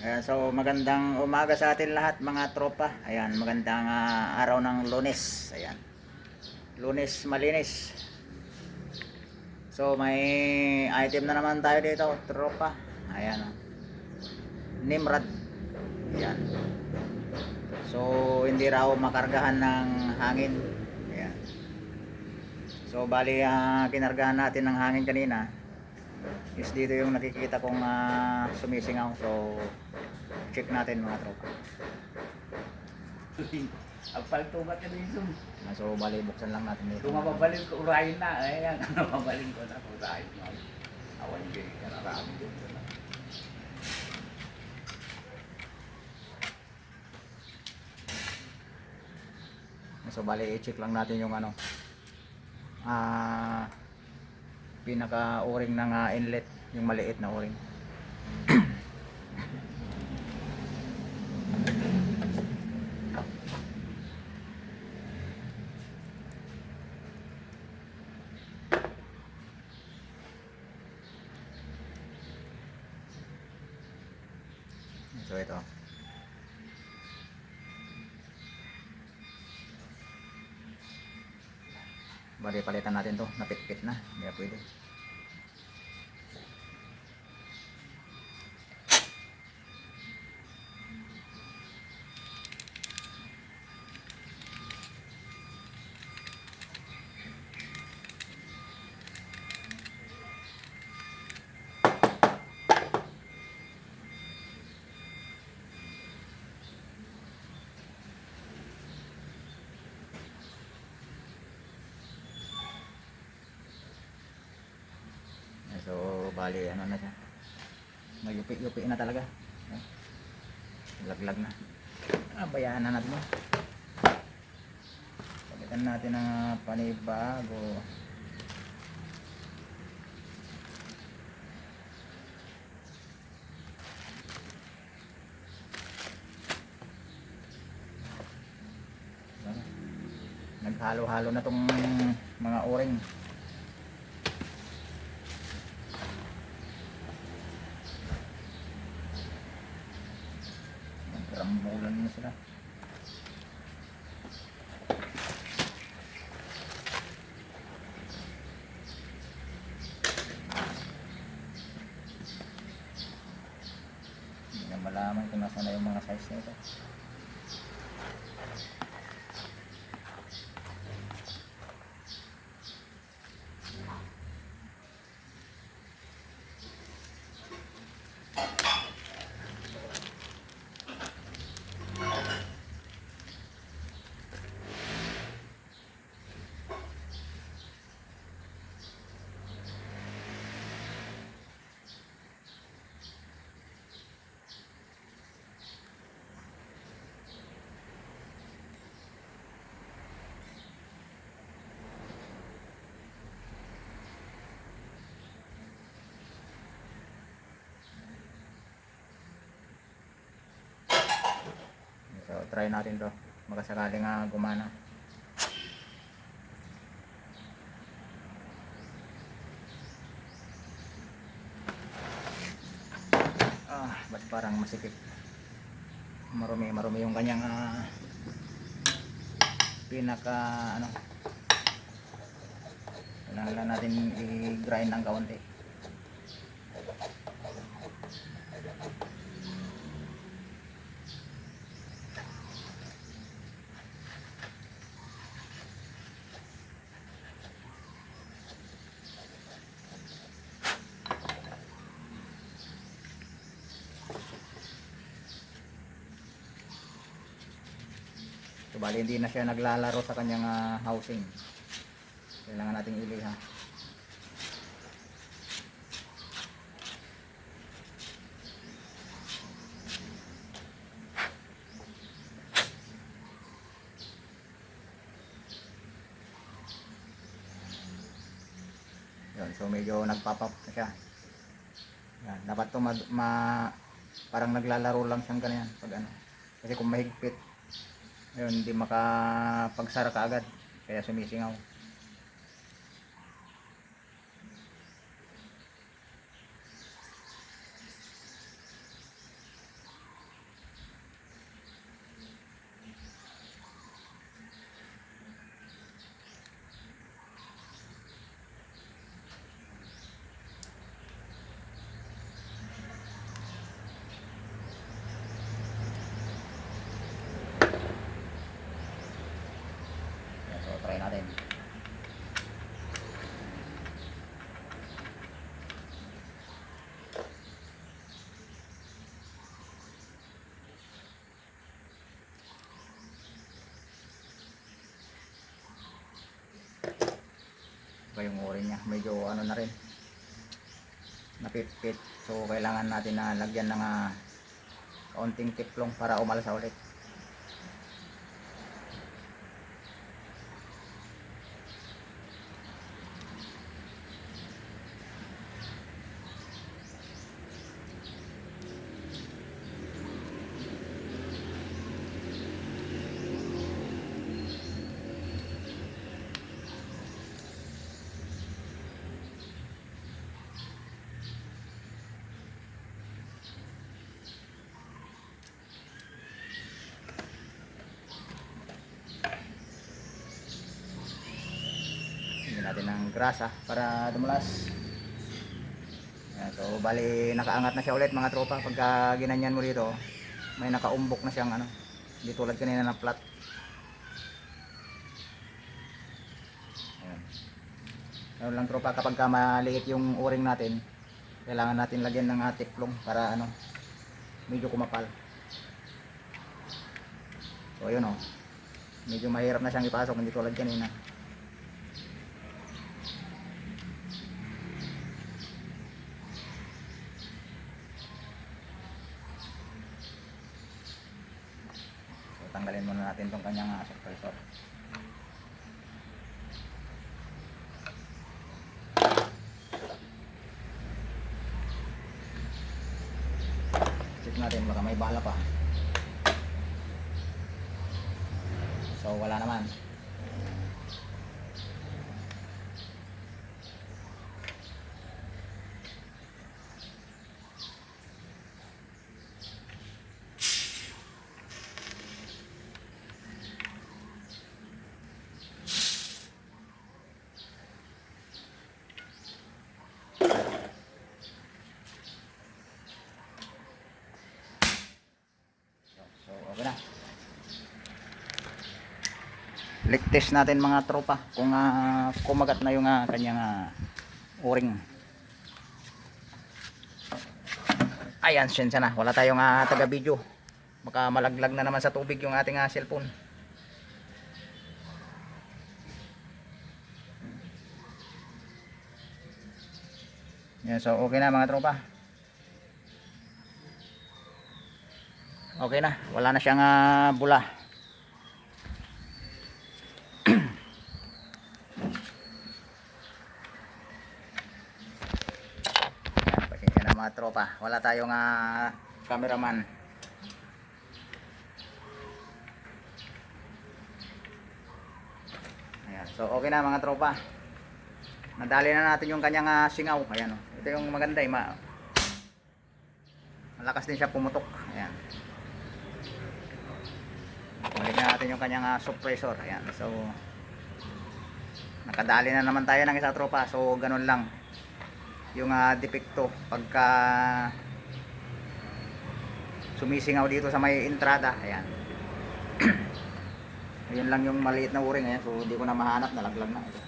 Ayan, so magandang umaga sa atin lahat mga tropa. Ayan, magandang araw ng Lunes. Ayan. Lunes malinis. So may item na naman tayo dito, tropa. Ayan. Nimrod. Ayan. So hindi raw makargahan ng hangin. Ayan. So bali kinargahan natin ng hangin kanina. Is dito yung nakikita kong sumisingaw. So check natin mga tropa. Ang paltugat ka din zoom. So bali buksan lang natin dito. Kung mababalin ko, urahin na. Ayan, mababalin ko na. Urahin mo. Awan ko yung kararami dito na. So bali i-check lang natin yung ano pinaka o-ring ng inlet, yung maliit na o-ring. So ito. Bali palitan natin to, napitpit na, hindi na pwede. So bali ano na siya, nagyupi-yupi na talaga, laglag na. Bayaan na natin mo. Palitan natin ng panibago. Naghalo-halo na tong mga o-ring. Rambulan na sila. Hindi na malaman kung nasa na yung mga size nito. So try natin to, makasakaling gumana. Ba't parang masikip, marumi yung kanyang pinaka ano. Kailangan lang natin i-grind ng kaunti. So bali hindi na siya naglalaro sa kanyang housing. Kailangan nating iliha. Yun, so medyo nagpapap na siya. Yan, dapat to parang naglalaro lang siyang ganyan pag ano. Kasi kung mahigpit, ayun, hindi makapagsara ka agad, kaya sumisingaw. saka yung o-ring niya medyo ano na rin, napipit. So kailangan natin na lagyan ng kaunting tiplong para umalsa ulit. Natin ng grasa para dumulas. Ayan, so bali nakaangat na siya ulit mga tropa. Pagka ginanyan mo dito, may nakaumbok na siyang ano, hindi tulad kanina na flat. Ayan. Ano lang tropa, kapag ka maliit yung o-ring natin, kailangan natin lagyan ng tiklong para ano, medyo kumapal. So ayun medyo mahirap na siyang ipasok, hindi tulad kanina. Tanggalin muna natin itong kanyang suppressor. Check natin baka may bala pa. So wala naman. Okay na. Leak test natin mga tropa kung kumagat na yung kanyang o-ring. Ayan, sensya na. Wala tayong taga video. Baka malaglag na naman sa tubig yung ating cellphone. Yan, so okay na mga tropa. Okay na, wala na siyang bula. Ayan, pasensya na mga tropa, wala tayong cameraman. Ayan, so okay na mga tropa. Nadali na natin yung kanyang singaw. Ayan, ito yung maganda malakas din siya pumutok. Ayan. Balik na natin yung kanyang suppressor. Ayan. So nakadali na naman tayo ng isa tropa. So ganun lang yung depekto pagka sumisingaw dito sa may entrada. Ayan. Ayun lang yung maliit na o-ring. Ayan. So hindi ko na mahanap, nalaglag na ito.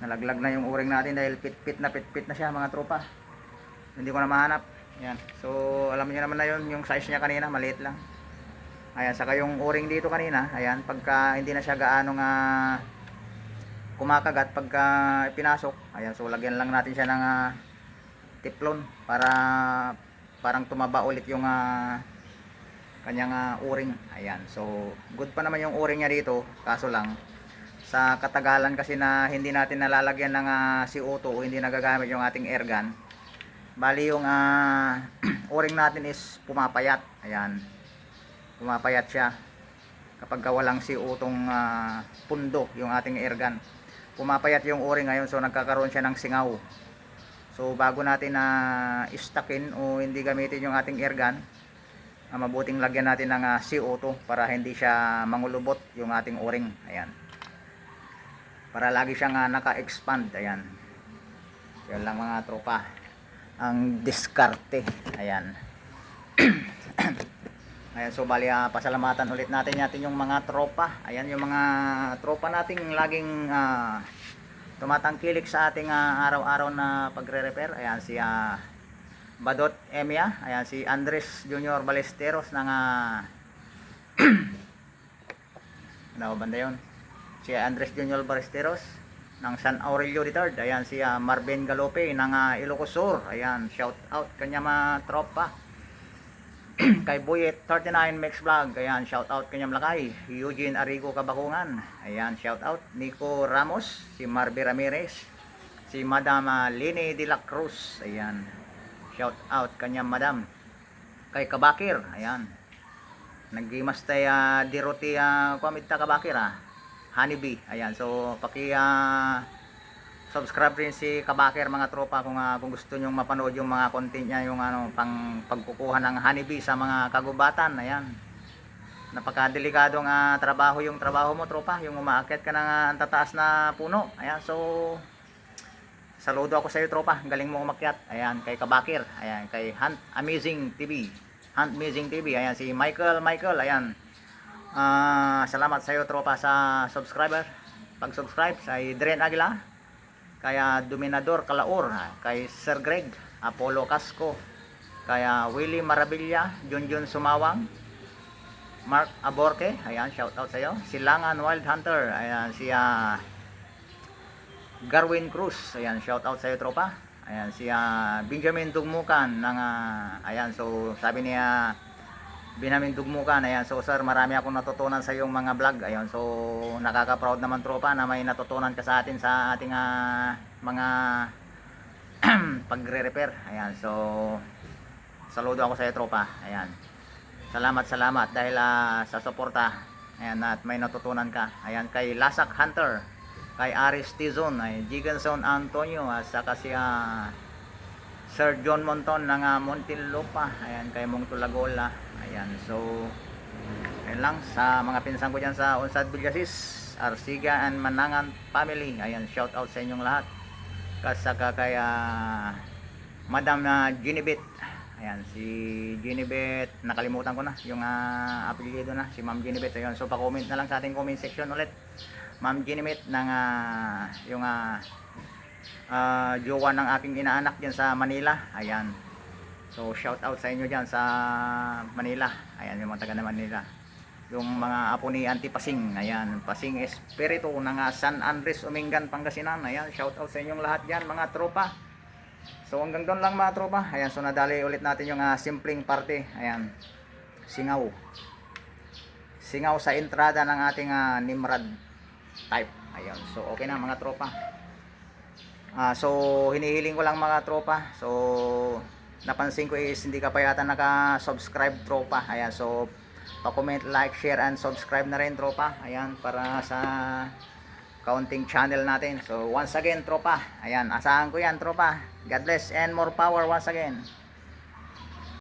Nalaglag na yung o-ring natin dahil pit na siya mga tropa. Hindi ko na mahanap. Ayan. So alam niyo naman na yun, yung size niya kanina maliit lang. Ayan, saka yung o-ring dito kanina, ayan, pagka hindi na siya gaano kumakagat pagka ipinasok. Ayan, so lagyan lang natin siya ng tiplon para parang tumaba ulit yung kanyang o-ring. Ayan, so good pa naman yung o-ring niya dito, kaso lang sa katagalan kasi na hindi natin nalalagyan ng CO2 o hindi nagagamit yung ating air gun, bali yung o-ring natin is pumapayat. Ayan, pumapayat siya kapag walang CO2 pundo yung ating air gun, pumapayat yung o-ring ngayon. So nagkakaroon siya ng singaw. So bago natin istockin o hindi gamitin yung ating air gun, mabuting lagyan natin ng CO2 para hindi siya mangulubot yung ating o-ring. Ayan, para lagi siyang naka-expand. Ayan, yun lang mga tropa ang diskarte. Ayan. Ayan, so bali pasalamatan ulit natin yung mga tropa. Ayan, yung mga tropa nating laging tumatangkilik sa ating araw-araw na pagre-repair. Ayan, si Badot Emia, ayan, si Andres Junior Balesteros ng Ano banda yun? Si Andres Junior Ballesteros ng San Aurelio III. Ayan, si Marvin Galope ng Ilocos Sur. Ayan, shout out kanya mga tropa. Kay Buyet 39 Mix Vlog. Ayan, shout out kanya Malakay. Eugene Arrigo Kabakungan. Ayan, shout out. Nico Ramos, si Marby Ramirez, si Madam Lini de la Cruz. Ayan, shout out kanya Madam. Kay Kabakir. Ayan, naggimas tayo diroti kwamit ta Kabakir Honeybee. Ayan, so paki subscribe rin si Kabakir mga tropa kung gusto nyong mapanood yung mga content niya, yung pang pagkukuha ng honeybee sa mga kagubatan. Ayan, napakadelikadong trabaho yung trabaho mo tropa, yung umaakyat ka ng tataas na puno. Ayan, so saludo ako sa iyo tropa, galing mo umakyat. Ayan, kay Kabakir. Ayan, kay Hunt Amazing TV. Ayan, si Michael. Ayan, salamat sa iyo tropa sa subscriber, pag-subscribe. Sa Dren Aguila, kaya Dominador Kalaur, kay Sir Greg, Apollo Casco, kaya Willie Marabilla, Junjun Sumawang, Mark Aborque. Ayan, shout out sa iyo. Si Langan Wild Hunter. Ayan, si Garwin Cruz. Ayan, shout out sa iyo tropa. Ayan, si Benjamin Dugmukan ng ayan, so sabi niya Benjamin Dugmukan. Ayan, so sir, marami akong natutunan sa iyong mga vlog. Ayan, so nakaka-proud naman tropa na may natutunan ka sa atin sa ating mga pagre-repair. Ayan, so saludo ako sa iyo tropa. Ayan, salamat dahil sa suporta. Ayan, at may natutunan ka. Ayan, kay Lasak Hunter, kay Aris Tizon, ay Giganson Antonio, at saka si Sir John Monton ng Montilupa. Ayan, kay Mong Tulagola. Ayan, so ayun lang sa mga pinsan ko dyan sa Unsad Villasis, Arsiga and Manangan family. Ayan, shout out sa inyong lahat. Kasaka kay Madam Ginibet. Ayan, si Ginibet, nakalimutan ko na yung apelyido na, si Ma'am Ginibet. Ayan, so pa-comment na lang sa ating comment section ulit, Ma'am Ginibet, ng yung jowa ng aking inaanak dyan sa Manila. Ayan, so shout out sa inyo dyan sa Manila. Ayan, yung mga taga na Manila, yung mga apo ni Auntie Pasing. Ayan, Pasing Espiritu ng San Andres, Umingan, Pangasinan. Ayan, shout out sa inyong lahat dyan mga tropa. So hanggang doon lang mga tropa. Ayan, so nadali ulit natin yung simpleng parte. Ayan, singaw sa entrada ng ating Nimrod type. Ayan, so okay na mga tropa. So hinihiling ko lang mga tropa, so napansin ko is hindi ka pa yata naka-subscribe tropa. Ayan, so pa-comment, like, share and subscribe na rin tropa. Ayan, para sa kaunting channel natin. So once again tropa, ayan, asahan ko yan tropa. God bless and more power once again.